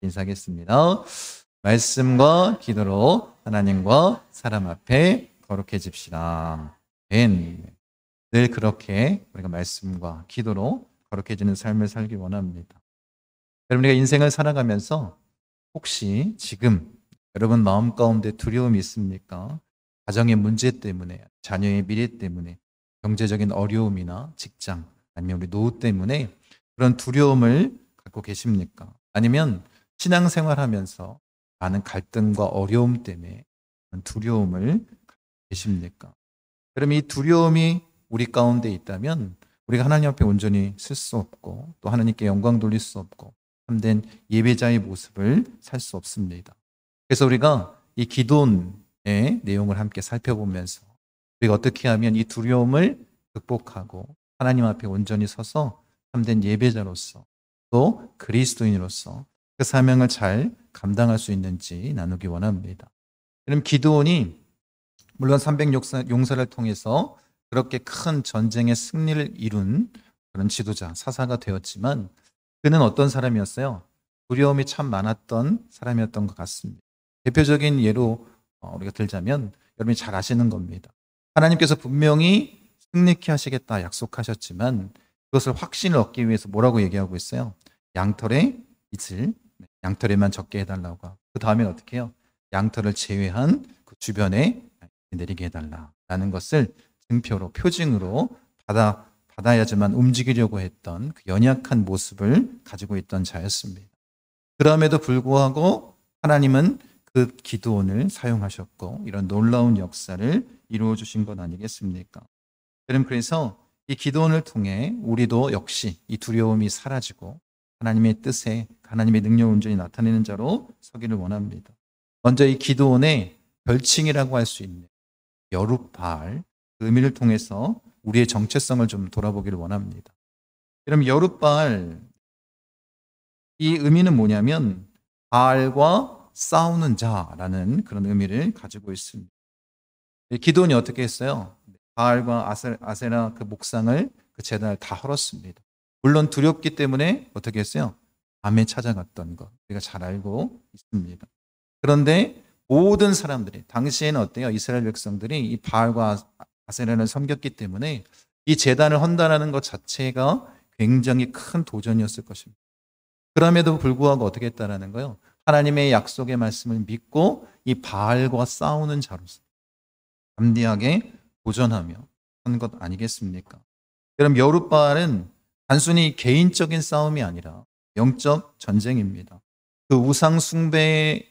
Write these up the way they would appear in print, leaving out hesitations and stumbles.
인사하겠습니다. 말씀과 기도로 하나님과 사람 앞에 거룩해집시다. 늘 그렇게 우리가 말씀과 기도로 거룩해지는 삶을 살기 원합니다. 여러분, 우리가 인생을 살아가면서 혹시 지금 여러분 마음 가운데 두려움이 있습니까? 가정의 문제 때문에, 자녀의 미래 때문에, 경제적인 어려움이나 직장, 아니면 우리 노후 때문에 그런 두려움을 갖고 계십니까? 아니면 신앙생활하면서 많은 갈등과 어려움 때문에 그런 두려움을 갖고 계십니까? 그럼 이 두려움이 우리 가운데 있다면 우리가 하나님 앞에 온전히 쓸 수 없고 또 하나님께 영광 돌릴 수 없고 참된 예배자의 모습을 살 수 없습니다. 그래서 우리가 이 기도의 내용을 함께 살펴보면서 우리가 어떻게 하면 이 두려움을 극복하고 하나님 앞에 온전히 서서 참된 예배자로서 또 그리스도인으로서 그 사명을 잘 감당할 수 있는지 나누기 원합니다. 그럼 기드온이 물론 300용사를 통해서 그렇게 큰 전쟁의 승리를 이룬 그런 지도자, 사사가 되었지만 그는 어떤 사람이었어요? 두려움이 참 많았던 사람이었던 것 같습니다. 대표적인 예로 우리가 들자면 여러분이 잘 아시는 겁니다. 하나님께서 분명히 승리케 하시겠다 약속하셨지만 그것을 확신을 얻기 위해서 뭐라고 얘기하고 있어요? 양털의 이슬, 양털에만 적게 해달라고 하고 그 다음에 어떻게 해요? 양털을 제외한 그 주변에 내리게 해달라라는 것을 증표로, 표징으로 받아야지만 움직이려고 했던 그 연약한 모습을 가지고 있던 자였습니다. 그럼에도 불구하고 하나님은 그 기드온을 사용하셨고 이런 놀라운 역사를 이루어 주신 것 아니겠습니까? 그래서 이 기드온을 통해 우리도 역시 이 두려움이 사라지고 하나님의 뜻에 하나님의 능력을 온전히 나타내는 자로 서기를 원합니다. 먼저 이 기드온의 별칭이라고 할 수 있는 여룻바알, 그 의미를 통해서 우리의 정체성을 좀 돌아보기를 원합니다. 그럼 여룻바알, 이 의미는 뭐냐면 바알과 싸우는 자라는 그런 의미를 가지고 있습니다. 기드온이 어떻게 했어요? 바알과 아세라 그 목상을, 그 제단을 다 헐었습니다. 물론 두렵기 때문에 어떻게 했어요? 밤에 찾아갔던 것 우리가 잘 알고 있습니다. 그런데 모든 사람들이 당시에는 어때요? 이스라엘 백성들이 이 바알과 아세라를 섬겼기 때문에 이 제단을 헌다라는 것 자체가 굉장히 큰 도전이었을 것입니다. 그럼에도 불구하고 어떻게 했다라는 거예요? 하나님의 약속의 말씀을 믿고 이 바알과 싸우는 자로서 담대하게 도전하며 한 것 아니겠습니까? 그럼 여룻바알은 단순히 개인적인 싸움이 아니라 영적 전쟁입니다. 그 우상 숭배에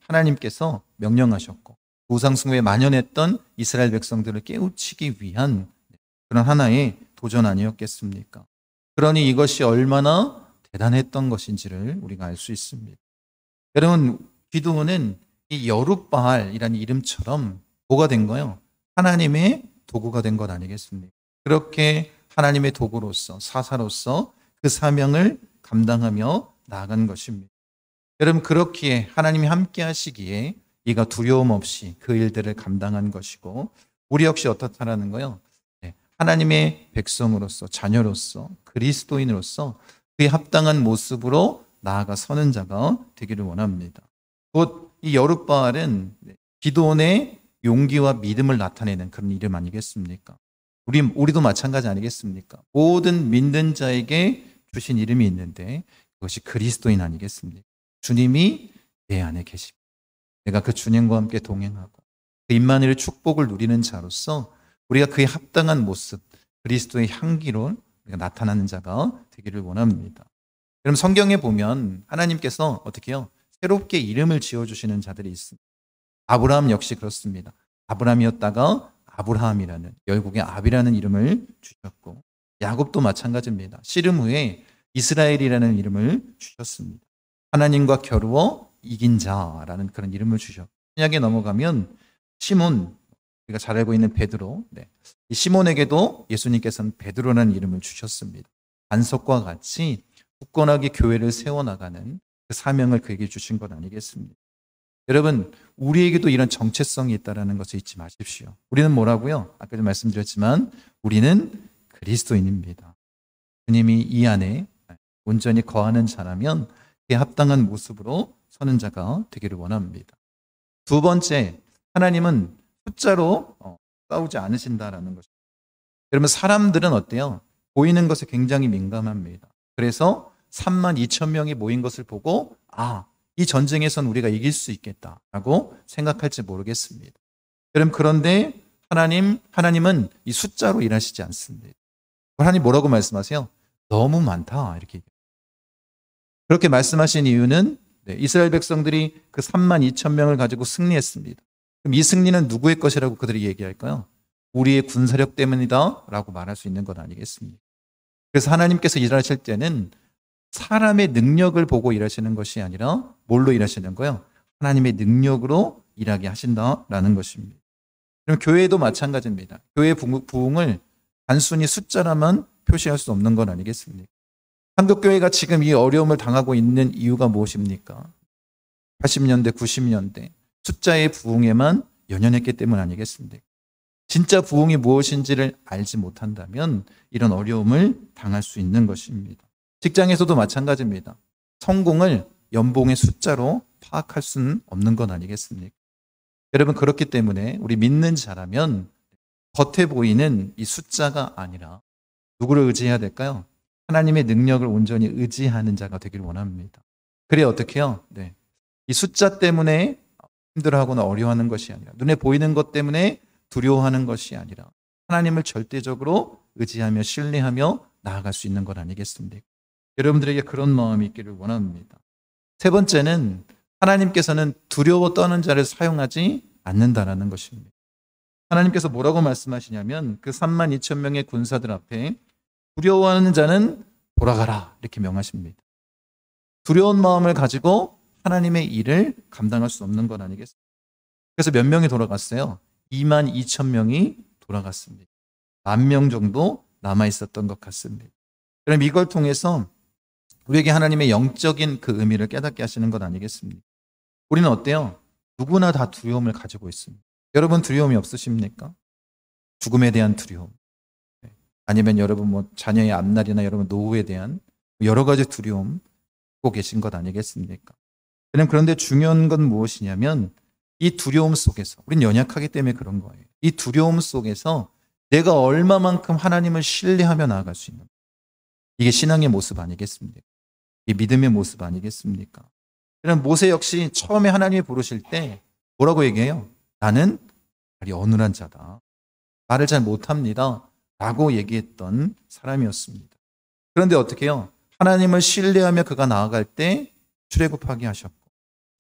하나님께서 명령하셨고 우상 숭배에 만연했던 이스라엘 백성들을 깨우치기 위한 그런 하나의 도전 아니었겠습니까? 그러니 이것이 얼마나 대단했던 것인지를 우리가 알 수 있습니다. 여러분, 기드온은 이 여룻바알이라는 이름처럼 뭐가 된 거예요? 하나님의 도구가 된 것 아니겠습니까? 그렇게 하나님의 도구로서, 사사로서 그 사명을 감당하며 나아간 것입니다. 여러분, 그렇기에 하나님이 함께 하시기에 이가 두려움 없이 그 일들을 감당한 것이고 우리 역시 어떻다라는 거예요? 하나님의 백성으로서, 자녀로서, 그리스도인으로서 그에 합당한 모습으로 나아가 서는 자가 되기를 원합니다. 곧 이 여룻바알은 기드온의 용기와 믿음을 나타내는 그런 이름 아니겠습니까? 우리도 마찬가지 아니겠습니까? 모든 믿는 자에게 주신 이름이 있는데 그것이 그리스도인 아니겠습니까? 주님이 내 안에 계십니다. 내가 그 주님과 함께 동행하고 그 임마누엘의 축복을 누리는 자로서 우리가 그에 합당한 모습, 그리스도의 향기로 우리가 나타나는 자가 되기를 원합니다. 그럼 성경에 보면 하나님께서 어떻게 해요? 새롭게 이름을 지어주시는 자들이 있습니다. 아브라함 역시 그렇습니다. 아브라함이었다가 아브라함이라는, 결국에 압이라는 이름을 주셨고 야곱도 마찬가지입니다. 씨름 후에 이스라엘이라는 이름을 주셨습니다. 하나님과 겨루어 이긴 자라는 그런 이름을 주셨고 신약에 넘어가면 시몬, 우리가 잘 알고 있는 베드로, 이 시몬에게도 예수님께서는 베드로라는 이름을 주셨습니다. 반석과 같이 굳건하게 교회를 세워나가는 그 사명을 그에게 주신 것 아니겠습니까? 여러분, 우리에게도 이런 정체성이 있다는 것을 잊지 마십시오. 우리는 뭐라고요? 아까도 말씀드렸지만 우리는 그리스도인입니다. 주님이 이 안에 온전히 거하는 자라면 그에 합당한 모습으로 서는 자가 되기를 원합니다. 두 번째, 하나님은 숫자로 싸우지 않으신다라는 것입니다. 여러분, 사람들은 어때요? 보이는 것에 굉장히 민감합니다. 그래서 32,000명이 모인 것을 보고 이 전쟁에선 우리가 이길 수 있겠다라고 생각할지 모르겠습니다. 여러분, 그런데 하나님은 이 숫자로 일하시지 않습니다. 하나님 뭐라고 말씀하세요? 너무 많다 이렇게. 그렇게 말씀하신 이유는 이스라엘 백성들이 그 32,000명을 가지고 승리했습니다. 그럼 이 승리는 누구의 것이라고 그들이 얘기할까요? 우리의 군사력 때문이다 라고 말할 수 있는 건 아니겠습니까? 그래서 하나님께서 일하실 때는 사람의 능력을 보고 일하시는 것이 아니라 뭘로 일하시는 거예요? 하나님의 능력으로 일하게 하신다라는 것입니다. 그럼 교회도 마찬가지입니다. 교회의 부흥을 단순히 숫자라만 표시할 수 없는 건 아니겠습니까? 한국교회가 지금 이 어려움을 당하고 있는 이유가 무엇입니까? 80년대, 90년대 숫자의 부흥에만 연연했기 때문 아니겠습니까? 진짜 부흥이 무엇인지를 알지 못한다면 이런 어려움을 당할 수 있는 것입니다. 직장에서도 마찬가지입니다. 성공을 연봉의 숫자로 파악할 수는 없는 건 아니겠습니까? 여러분, 그렇기 때문에 우리 믿는 자라면 겉에 보이는 이 숫자가 아니라 누구를 의지해야 될까요? 하나님의 능력을 온전히 의지하는 자가 되길 원합니다. 그래 어떻게 해요? 이 숫자 때문에 힘들어하거나 어려워하는 것이 아니라 눈에 보이는 것 때문에 두려워하는 것이 아니라 하나님을 절대적으로 의지하며 신뢰하며 나아갈 수 있는 것 아니겠습니까? 여러분들에게 그런 마음이 있기를 원합니다. 세 번째는 하나님께서는 두려워 떠는 자를 사용하지 않는다라는 것입니다. 하나님께서 뭐라고 말씀하시냐면 그 32,000명의 군사들 앞에 두려워하는 자는 돌아가라 이렇게 명하십니다. 두려운 마음을 가지고 하나님의 일을 감당할 수 없는 건 아니겠습니까? 그래서 몇 명이 돌아갔어요? 22,000명이 돌아갔습니다. 10,000명 정도 남아있었던 것 같습니다. 그럼 이걸 통해서 우리에게 하나님의 영적인 그 의미를 깨닫게 하시는 것 아니겠습니까? 우리는 어때요? 누구나 다 두려움을 가지고 있습니다. 여러분 두려움이 없으십니까? 죽음에 대한 두려움, 아니면 여러분 자녀의 앞날이나 여러분 노후에 대한 여러 가지 두려움 갖고 계신 것 아니겠습니까? 그런데 중요한 건 무엇이냐면 이 두려움 속에서 우린 연약하기 때문에 그런 거예요. 이 두려움 속에서 내가 얼마만큼 하나님을 신뢰하며 나아갈 수 있는, 이게 신앙의 모습 아니겠습니까? 이 믿음의 모습 아니겠습니까? 그럼 모세 역시 처음에 하나님이 부르실 때 뭐라고 얘기해요? 나는 말이 어눌한 자다. 말을 잘 못합니다. 라고 얘기했던 사람이었습니다. 그런데 어떻게 해요? 하나님을 신뢰하며 그가 나아갈 때 출애굽하게 하셨고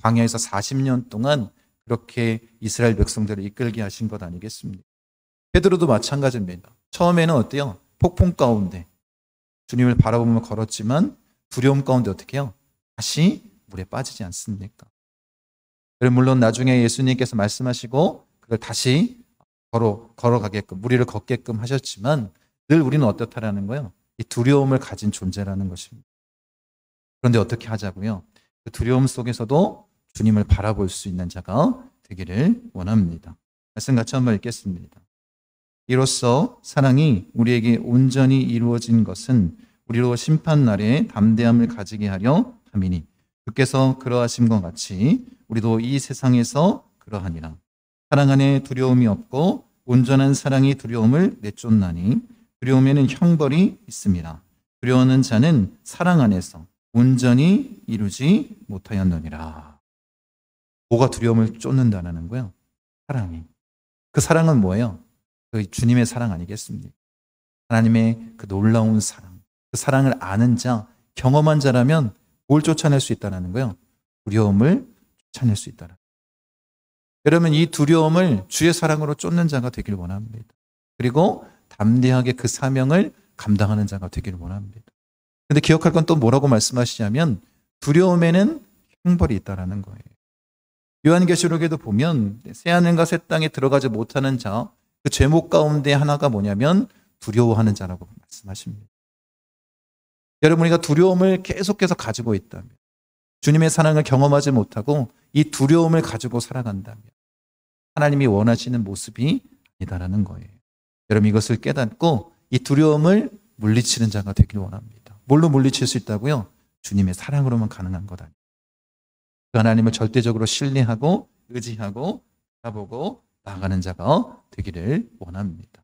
광야에서 40년 동안 그렇게 이스라엘 백성들을 이끌게 하신 것 아니겠습니까? 베드로도 마찬가지입니다. 처음에는 어때요? 폭풍 가운데 주님을 바라보며 걸었지만 두려움 가운데 어떻게 해요? 다시 물에 빠지지 않습니까? 물론 나중에 예수님께서 말씀하시고 그걸 다시 걸어가게끔, 무리를 걷게끔 하셨지만 늘 우리는 어떻다라는 거예요? 이 두려움을 가진 존재라는 것입니다. 그런데 어떻게 하자고요? 그 두려움 속에서도 주님을 바라볼 수 있는 자가 되기를 원합니다. 말씀 같이 한번 읽겠습니다. 이로써 사랑이 우리에게 온전히 이루어진 것은 우리로 심판날에 담대함을 가지게 하려 함이니 주께서 그러하심과 같이 우리도 이 세상에서 그러하니라. 사랑 안에 두려움이 없고 온전한 사랑이 두려움을 내쫓나니 두려움에는 형벌이 있습니다. 두려워하는 자는 사랑 안에서 온전히 이루지 못하였느니라. 뭐가 두려움을 쫓는다는 거예요? 사랑이. 그 사랑은 뭐예요? 그 주님의 사랑 아니겠습니까? 하나님의 그 놀라운 사랑. 그 사랑을 아는 자, 경험한 자라면 뭘 쫓아낼 수 있다는 거예요? 두려움을 쫓아낼 수 있다는 거예요. 여러분, 이 두려움을 주의 사랑으로 쫓는 자가 되길 원합니다. 그리고 담대하게 그 사명을 감당하는 자가 되길 원합니다. 그런데 기억할 건 또 뭐라고 말씀하시냐면 두려움에는 형벌이 있다는 거예요. 요한계시록에도 보면 새하늘과 새 땅에 들어가지 못하는 자, 그 제목 가운데 하나가 뭐냐면 두려워하는 자라고 말씀하십니다. 여러분, 우리가 두려움을 계속해서 가지고 있다면, 주님의 사랑을 경험하지 못하고 이 두려움을 가지고 살아간다면 하나님이 원하시는 모습이 아니다라는 거예요. 여러분, 이것을 깨닫고 이 두려움을 물리치는 자가 되길 원합니다. 뭘로 물리칠 수 있다고요? 주님의 사랑으로만 가능한 것 아니에요. 그 하나님을 절대적으로 신뢰하고 의지하고 바라보고 나아가는 자가 되기를 원합니다.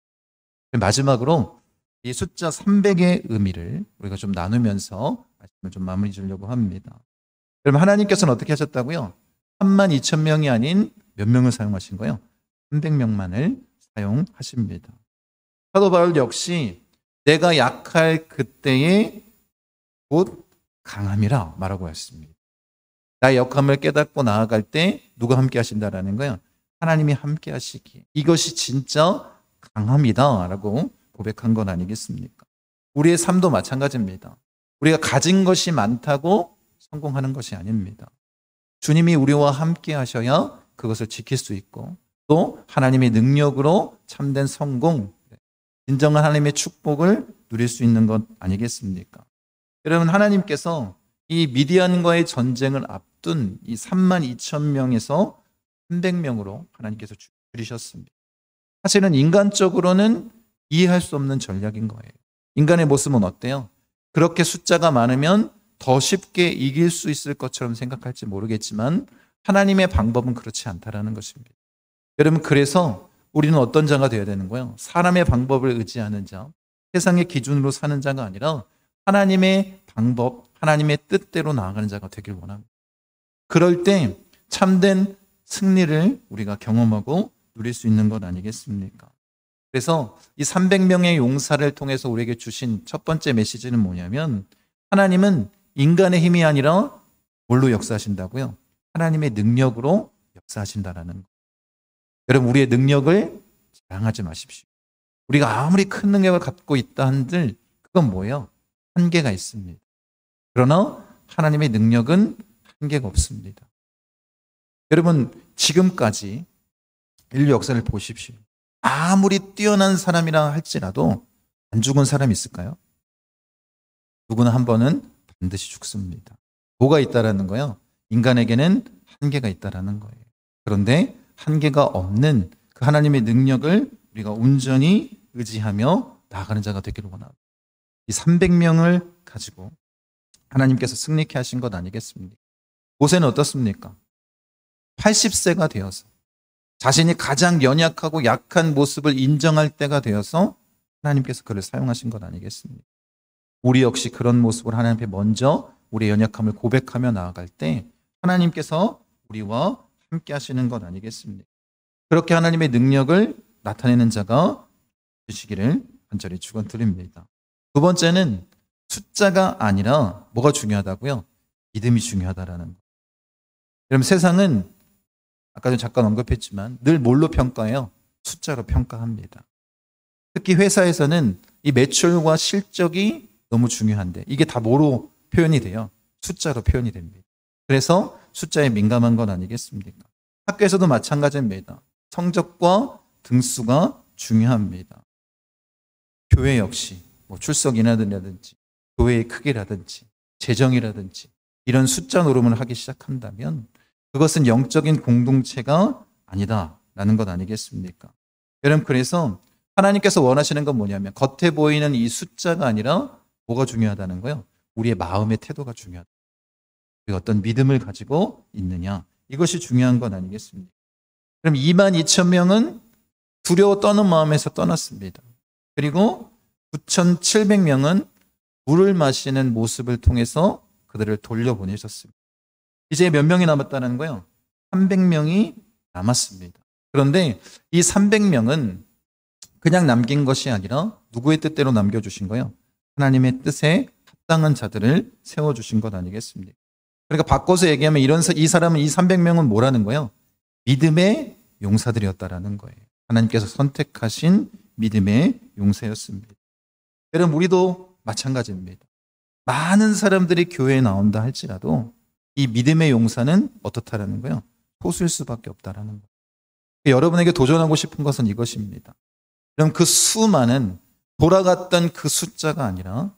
마지막으로 이 숫자 300의 의미를 우리가 좀 나누면서 말씀을 좀 마무리 주려고 합니다. 그럼 하나님께서는 어떻게 하셨다고요? 32,000명이 아닌 몇 명을 사용하신 거예요? 300명만을 사용하십니다. 사도 바울 역시 내가 약할 그때에 곧 강함이라 말하고 했습니다. 나의 역함을 깨닫고 나아갈 때 누가 함께 하신다라는 거예요? 하나님이 함께 하시기에 이것이 진짜 강함이다 라고 고백한 건 아니겠습니까? 우리의 삶도 마찬가지입니다. 우리가 가진 것이 많다고 성공하는 것이 아닙니다. 주님이 우리와 함께 하셔야 그것을 지킬 수 있고 또 하나님의 능력으로 참된 성공, 진정한 하나님의 축복을 누릴 수 있는 것 아니겠습니까? 여러분, 하나님께서 이 미디안과의 전쟁을 앞둔 이 32,000명에서 300명으로 하나님께서 줄이셨습니다. 사실은 인간적으로는 이해할 수 없는 전략인 거예요. 인간의 모습은 어때요? 그렇게 숫자가 많으면 더 쉽게 이길 수 있을 것처럼 생각할지 모르겠지만 하나님의 방법은 그렇지 않다라는 것입니다. 여러분, 그래서 우리는 어떤 자가 되어야 되는 거예요? 사람의 방법을 의지하는 자, 세상의 기준으로 사는 자가 아니라 하나님의 방법, 하나님의 뜻대로 나아가는 자가 되길 원합니다. 그럴 때 참된 승리를 우리가 경험하고 누릴 수 있는 것 아니겠습니까? 그래서 이 300명의 용사를 통해서 우리에게 주신 첫 번째 메시지는 뭐냐면 하나님은 인간의 힘이 아니라 뭘로 역사하신다고요? 하나님의 능력으로 역사하신다라는 거예요. 여러분, 우리의 능력을 자랑하지 마십시오. 우리가 아무리 큰 능력을 갖고 있다 한들 그건 뭐예요? 한계가 있습니다. 그러나 하나님의 능력은 한계가 없습니다. 여러분, 지금까지 인류 역사를 보십시오. 아무리 뛰어난 사람이라 할지라도 안 죽은 사람이 있을까요? 누구나 한 번은 반드시 죽습니다. 뭐가 있다라는 거예요? 인간에게는 한계가 있다라는 거예요. 그런데 한계가 없는 그 하나님의 능력을 우리가 온전히 의지하며 나아가는 자가 되기를 원합니다. 이 300명을 가지고 하나님께서 승리케 하신 것 아니겠습니까? 모세는 어떻습니까? 80세가 되어서 자신이 가장 연약하고 약한 모습을 인정할 때가 되어서 하나님께서 그를 사용하신 것 아니겠습니까? 우리 역시 그런 모습을 하나님 앞에 먼저 우리의 연약함을 고백하며 나아갈 때 하나님께서 우리와 함께 하시는 것 아니겠습니까? 그렇게 하나님의 능력을 나타내는 자가 되시기를 간절히 축원드립니다. 두 번째는 숫자가 아니라 뭐가 중요하다고요? 믿음이 중요하다라는 거. 여러분, 세상은 아까도 잠깐 언급했지만 늘 뭘로 평가해요? 숫자로 평가합니다. 특히 회사에서는 이 매출과 실적이 너무 중요한데 이게 다 뭐로 표현이 돼요? 숫자로 표현이 됩니다. 그래서 숫자에 민감한 건 아니겠습니까? 학교에서도 마찬가지입니다. 성적과 등수가 중요합니다. 교회 역시 뭐 출석인하든지 교회의 크기라든지 재정이라든지 이런 숫자 노름을 하기 시작한다면 그것은 영적인 공동체가 아니다라는 것 아니겠습니까? 여러분, 그래서 하나님께서 원하시는 건 뭐냐면 겉에 보이는 이 숫자가 아니라 뭐가 중요하다는 거예요? 우리의 마음의 태도가 중요하다. 우리가 어떤 믿음을 가지고 있느냐, 이것이 중요한 건 아니겠습니까? 그럼 22,000명은 두려워 떠는 마음에서 떠났습니다. 그리고 9,700명은 물을 마시는 모습을 통해서 그들을 돌려보내셨습니다. 이제 몇 명이 남았다는 거예요? 300명이 남았습니다. 그런데 이 300명은 그냥 남긴 것이 아니라 누구의 뜻대로 남겨주신 거예요? 하나님의 뜻에 합당한 자들을 세워주신 것 아니겠습니까? 그러니까 바꿔서 얘기하면 이 사람은, 이 300명은 뭐라는 거예요? 믿음의 용사들이었다라는 거예요. 하나님께서 선택하신 믿음의 용사였습니다. 여러분, 우리도 마찬가지입니다. 많은 사람들이 교회에 나온다 할지라도 이 믿음의 용사는 어떻다라는 거예요? 소수일 수밖에 없다라는 거예요. 여러분에게 도전하고 싶은 것은 이것입니다. 그럼 그 수많은 돌아갔던 그 숫자가 아니라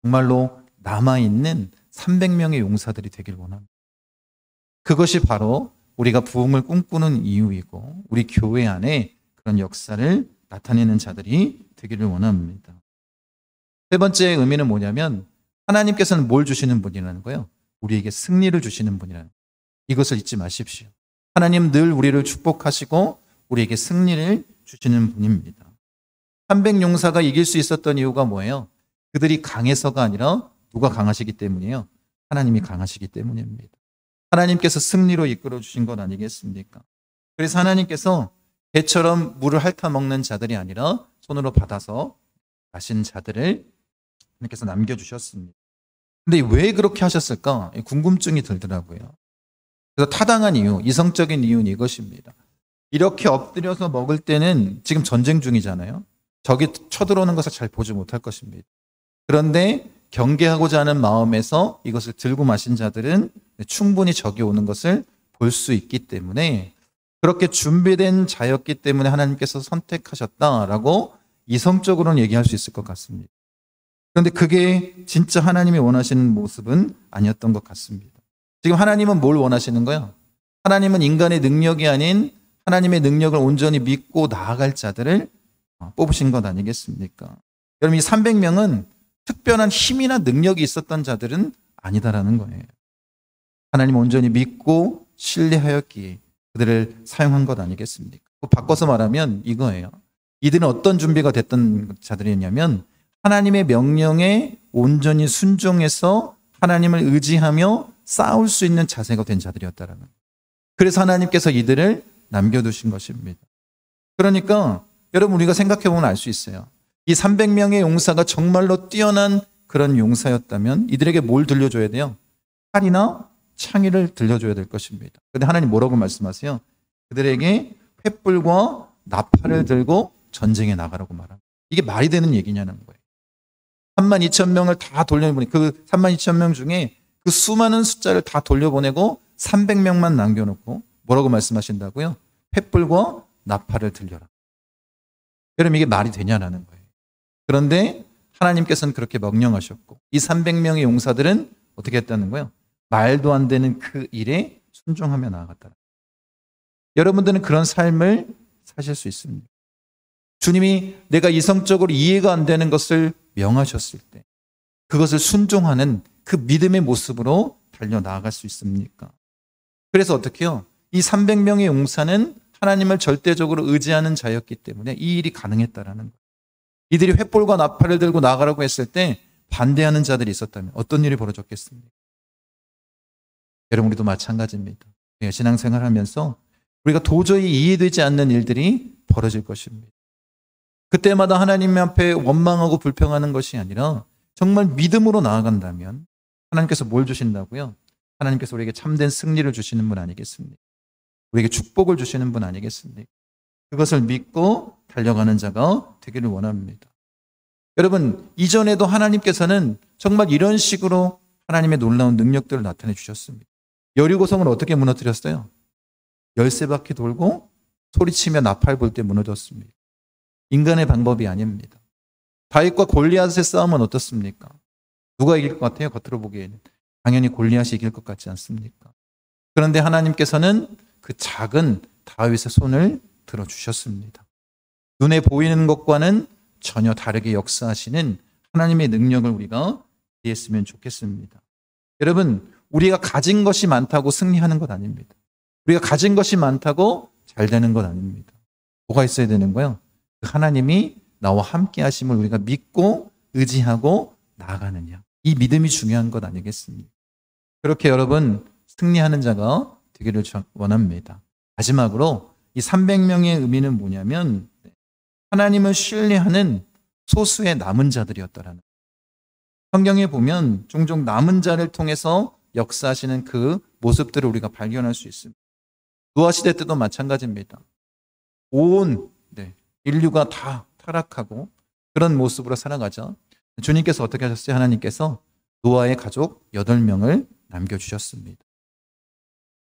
정말로 남아있는 300명의 용사들이 되길 원합니다. 그것이 바로 우리가 부흥을 꿈꾸는 이유이고 우리 교회 안에 그런 역사를 나타내는 자들이 되기를 원합니다. 세 번째 의미는 뭐냐면 하나님께서는 뭘 주시는 분이라는 거예요? 우리에게 승리를 주시는 분이라는 거예요. 이것을 잊지 마십시오. 하나님 늘 우리를 축복하시고 우리에게 승리를 주시는 분입니다. 300용사가 이길 수 있었던 이유가 뭐예요? 그들이 강해서가 아니라 누가 강하시기 때문이에요? 하나님이 강하시기 때문입니다. 하나님께서 승리로 이끌어 주신 것 아니겠습니까? 그래서 하나님께서 개처럼 물을 핥아 먹는 자들이 아니라 손으로 받아서 마신 자들을 하나님께서 남겨주셨습니다. 근데 왜 그렇게 하셨을까? 궁금증이 들더라고요. 그래서 타당한 이유, 이성적인 이유는 이것입니다. 이렇게 엎드려서 먹을 때는 지금 전쟁 중이잖아요. 적이 쳐들어오는 것을 잘 보지 못할 것입니다. 그런데 경계하고자 하는 마음에서 이것을 들고 마신 자들은 충분히 적이 오는 것을 볼 수 있기 때문에 그렇게 준비된 자였기 때문에 하나님께서 선택하셨다라고 이성적으로는 얘기할 수 있을 것 같습니다. 그런데 그게 진짜 하나님이 원하시는 모습은 아니었던 것 같습니다. 지금 하나님은 뭘 원하시는 거예요? 하나님은 인간의 능력이 아닌 하나님의 능력을 온전히 믿고 나아갈 자들을 뽑으신 것 아니겠습니까? 여러분 이 300명은 특별한 힘이나 능력이 있었던 자들은 아니다라는 거예요. 하나님 온전히 믿고 신뢰하였기에 그들을 사용한 것 아니겠습니까? 바꿔서 말하면 이거예요. 이들은 어떤 준비가 됐던 자들이었냐면 하나님의 명령에 온전히 순종해서 하나님을 의지하며 싸울 수 있는 자세가 된 자들이었다라는 거예요. 그래서 하나님께서 이들을 남겨두신 것입니다. 그러니까 여러분 우리가 생각해보면 알 수 있어요. 이 300명의 용사가 정말로 뛰어난 그런 용사였다면 이들에게 뭘 들려줘야 돼요? 칼이나 창의를 들려줘야 될 것입니다. 그런데 하나님 뭐라고 말씀하세요? 그들에게 횃불과 나팔을 들고 전쟁에 나가라고 말합니다. 이게 말이 되는 얘기냐는 거예요. 32,000명을 다 돌려보니 그 32,000명 중에 그 수많은 숫자를 다 돌려보내고 300명만 남겨놓고 뭐라고 말씀하신다고요? 횃불과 나팔을 들려라. 여러분 이게 말이 되냐라는 거예요. 그런데 하나님께서는 그렇게 명령하셨고 이 300명의 용사들은 어떻게 했다는 거예요? 말도 안 되는 그 일에 순종하며 나아갔다. 여러분들은 그런 삶을 사실 수 있습니다. 주님이 내가 이성적으로 이해가 안 되는 것을 명하셨을 때 그것을 순종하는 그 믿음의 모습으로 달려나아갈 수 있습니까? 그래서 어떻게 해요? 이 300명의 용사는 하나님을 절대적으로 의지하는 자였기 때문에 이 일이 가능했다라는 거예요. 이들이 횃불과 나팔을 들고 나가라고 했을 때 반대하는 자들이 있었다면 어떤 일이 벌어졌겠습니까? 여러분 우리도 마찬가지입니다. 신앙생활하면서 우리가 도저히 이해되지 않는 일들이 벌어질 것입니다. 그때마다 하나님 앞에 원망하고 불평하는 것이 아니라 정말 믿음으로 나아간다면 하나님께서 뭘 주신다고요? 하나님께서 우리에게 참된 승리를 주시는 분 아니겠습니까? 우리에게 축복을 주시는 분 아니겠습니까? 그것을 믿고 달려가는 자가 되기를 원합니다. 여러분 이전에도 하나님께서는 정말 이런 식으로 하나님의 놀라운 능력들을 나타내 주셨습니다. 여리고성을 어떻게 무너뜨렸어요? 13바퀴 돌고 소리치며 나팔 불 때 무너졌습니다. 인간의 방법이 아닙니다. 다윗과 골리앗의 싸움은 어떻습니까? 누가 이길 것 같아요? 겉으로 보기에는 당연히 골리앗이 이길 것 같지 않습니까? 그런데 하나님께서는 그 작은 다윗의 손을 들어주셨습니다. 눈에 보이는 것과는 전혀 다르게 역사하시는 하나님의 능력을 우리가 이해했으면 좋겠습니다. 여러분 우리가 가진 것이 많다고 승리하는 것 아닙니다. 우리가 가진 것이 많다고 잘 되는 것 아닙니다. 뭐가 있어야 되는 거예요? 하나님이 나와 함께 하심을 우리가 믿고 의지하고 나아가느냐. 이 믿음이 중요한 것 아니겠습니까? 그렇게 여러분 승리하는 자가 되기를 원합니다. 마지막으로 이 300명의 의미는 뭐냐면 하나님을 신뢰하는 소수의 남은 자들이었다라는 거예요. 성경에 보면 종종 남은 자를 통해서 역사하시는 그 모습들을 우리가 발견할 수 있습니다. 노아 시대 때도 마찬가지입니다. 온 인류가 다 타락하고 그런 모습으로 살아가죠. 주님께서 어떻게 하셨어요? 하나님께서 노아의 가족 8명을 남겨주셨습니다.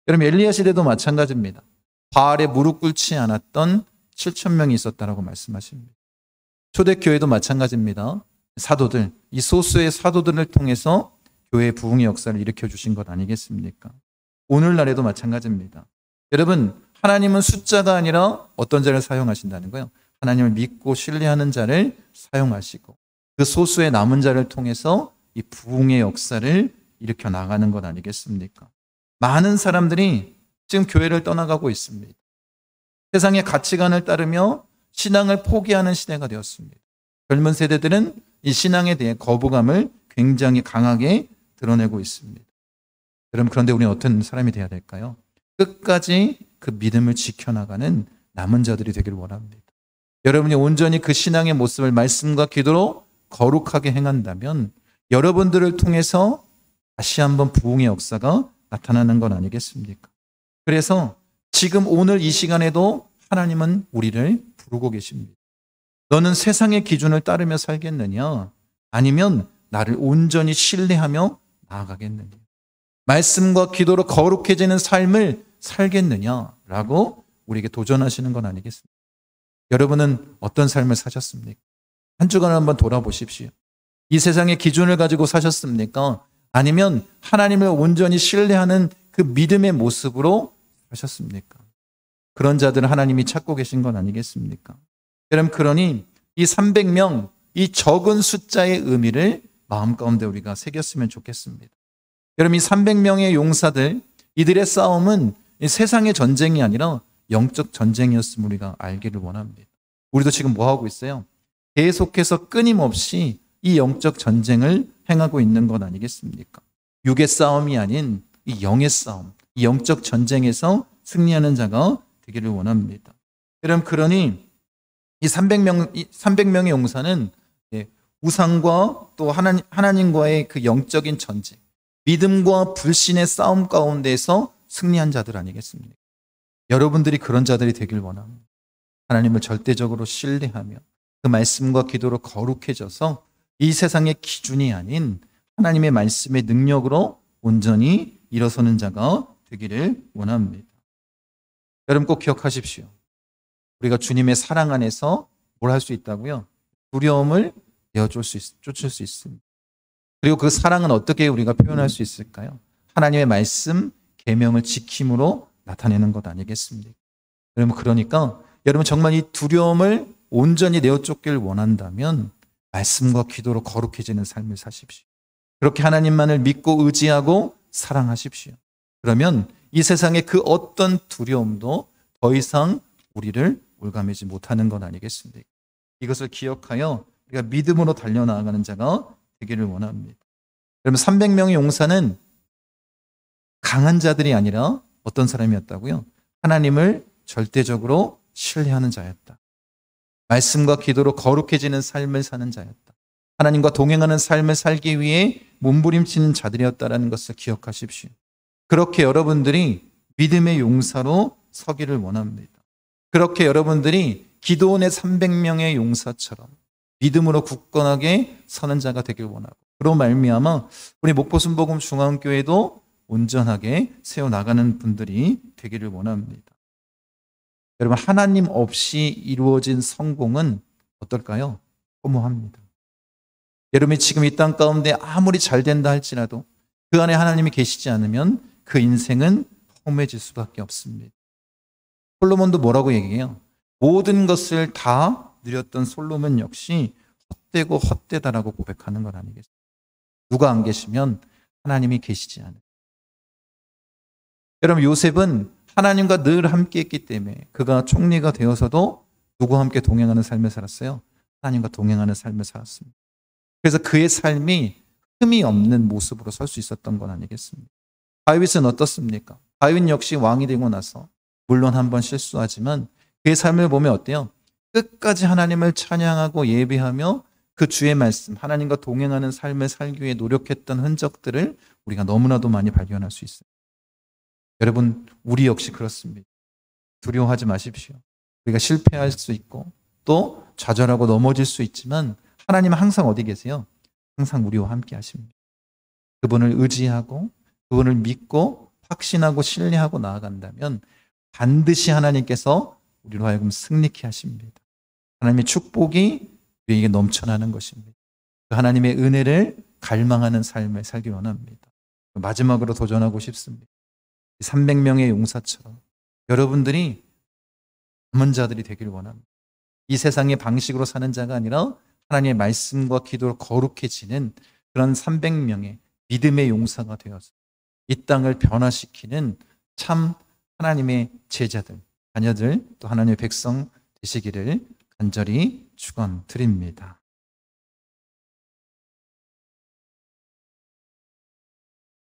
여러분 엘리야 시대도 마찬가지입니다. 바알에 무릎 꿇지 않았던 7,000명이 있었다라고 말씀하십니다. 초대교회도 마찬가지입니다. 사도들, 이 소수의 사도들을 통해서 교회의 부흥의 역사를 일으켜 주신 것 아니겠습니까? 오늘날에도 마찬가지입니다. 여러분 하나님은 숫자가 아니라 어떤 자를 사용하신다는 거예요? 하나님을 믿고 신뢰하는 자를 사용하시고 그 소수의 남은 자를 통해서 이 부흥의 역사를 일으켜 나가는 것 아니겠습니까? 많은 사람들이 지금 교회를 떠나가고 있습니다. 세상의 가치관을 따르며 신앙을 포기하는 시대가 되었습니다. 젊은 세대들은 이 신앙에 대해 거부감을 굉장히 강하게 드러내고 있습니다. 여러분, 그런데 우리는 어떤 사람이 되어야 될까요? 끝까지 그 믿음을 지켜나가는 남은 자들이 되기를 원합니다. 여러분이 온전히 그 신앙의 모습을 말씀과 기도로 거룩하게 행한다면 여러분들을 통해서 다시 한번 부흥의 역사가 나타나는 건 아니겠습니까? 그래서 지금 오늘 이 시간에도 하나님은 우리를 부르고 계십니다. 너는 세상의 기준을 따르며 살겠느냐? 아니면 나를 온전히 신뢰하며 나아가겠느냐? 말씀과 기도로 거룩해지는 삶을 살겠느냐라고 우리에게 도전하시는 건 아니겠습니까? 여러분은 어떤 삶을 사셨습니까? 한 주간을 한번 돌아보십시오. 이 세상의 기준을 가지고 사셨습니까? 아니면 하나님을 온전히 신뢰하는 그 믿음의 모습으로 사셨습니까? 그런 자들은 하나님이 찾고 계신 건 아니겠습니까? 여러분, 그러니 이 300명, 이 적은 숫자의 의미를 마음 가운데 우리가 새겼으면 좋겠습니다. 여러분, 이 300명의 용사들, 이들의 싸움은 이 세상의 전쟁이 아니라 영적 전쟁이었음을 우리가 알기를 원합니다. 우리도 지금 뭐 하고 있어요? 계속해서 끊임없이 이 영적 전쟁을 행하고 있는 것 아니겠습니까? 육의 싸움이 아닌 이 영의 싸움, 이 영적 전쟁에서 승리하는 자가 되기를 원합니다. 여러분, 그러니 이 300명의 용사는 우상과 또 하나님과의 그 영적인 전쟁, 믿음과 불신의 싸움 가운데에서 승리한 자들 아니겠습니까? 여러분들이 그런 자들이 되길 원합니다. 하나님을 절대적으로 신뢰하며 그 말씀과 기도로 거룩해져서 이 세상의 기준이 아닌 하나님의 말씀의 능력으로 온전히 일어서는 자가 되기를 원합니다. 여러분, 꼭 기억하십시오. 우리가 주님의 사랑 안에서 뭘 할 수 있다고요? 두려움을 쫓을 수 있습니다. 그리고 그 사랑은 어떻게 우리가 표현할 수 있을까요? 하나님의 말씀, 계명을 지킴으로 나타내는 것 아니겠습니까? 여러분, 그러니까 여러분 정말 이 두려움을 온전히 내어 쫓기를 원한다면 말씀과 기도로 거룩해지는 삶을 사십시오. 그렇게 하나님만을 믿고 의지하고 사랑하십시오. 그러면 이 세상의 그 어떤 두려움도 더 이상 우리를 올가매지 못하는 건 아니겠습니까? 이것을 기억하여 우리가 믿음으로 달려나가는 자가 되기를 원합니다. 여러분, 300명의 용사는 강한 자들이 아니라 어떤 사람이었다고요? 하나님을 절대적으로 신뢰하는 자였다. 말씀과 기도로 거룩해지는 삶을 사는 자였다. 하나님과 동행하는 삶을 살기 위해 몸부림치는 자들이었다는 것을 기억하십시오. 그렇게 여러분들이 믿음의 용사로 서기를 원합니다. 그렇게 여러분들이 기드온의 300명의 용사처럼 믿음으로 굳건하게 서는 자가 되길 원하고, 그로 말미암아 우리 목포순복음 중앙교회도 온전하게 세워나가는 분들이 되기를 원합니다. 여러분, 하나님 없이 이루어진 성공은 어떨까요? 허무합니다. 여러분이 지금 이 땅 가운데 아무리 잘 된다 할지라도 그 안에 하나님이 계시지 않으면 그 인생은 허무해질 수밖에 없습니다. 솔로몬도 뭐라고 얘기해요? 모든 것을 다 누렸던 솔로몬 역시 헛되고 헛되다라고 고백하는 건 아니겠습니까? 누가 안 계시면 하나님이 계시지 않아요. 여러분, 요셉은 하나님과 늘 함께 했기 때문에 그가 총리가 되어서도 누구와 함께 동행하는 삶을 살았어요? 하나님과 동행하는 삶을 살았습니다. 그래서 그의 삶이 흠이 없는 모습으로 설 수 있었던 건 아니겠습니까? 다윗은 어떻습니까? 다윗 역시 왕이 되고 나서 물론 한번 실수하지만 그의 삶을 보면 어때요? 끝까지 하나님을 찬양하고 예배하며 그 주의 말씀, 하나님과 동행하는 삶을 살기 위해 노력했던 흔적들을 우리가 너무나도 많이 발견할 수 있어요. 여러분, 우리 역시 그렇습니다. 두려워하지 마십시오. 우리가 실패할 수 있고 또 좌절하고 넘어질 수 있지만 하나님은 항상 어디 계세요? 항상 우리와 함께 하십니다. 그분을 의지하고 그분을 믿고 확신하고 신뢰하고 나아간다면 반드시 하나님께서 우리로 하여금 승리케 하십니다. 하나님의 축복이 우리에게 넘쳐나는 것입니다. 그 하나님의 은혜를 갈망하는 삶을 살기 원합니다. 마지막으로 도전하고 싶습니다. 300명의 용사처럼 여러분들이 남은 자들이 되기를 원합니다. 이 세상의 방식으로 사는 자가 아니라 하나님의 말씀과 기도로 거룩해지는 그런 300명의 믿음의 용사가 되어서 이 땅을 변화시키는 참 하나님의 제자들, 자녀들, 또 하나님의 백성 되시기를 간절히 축원드립니다.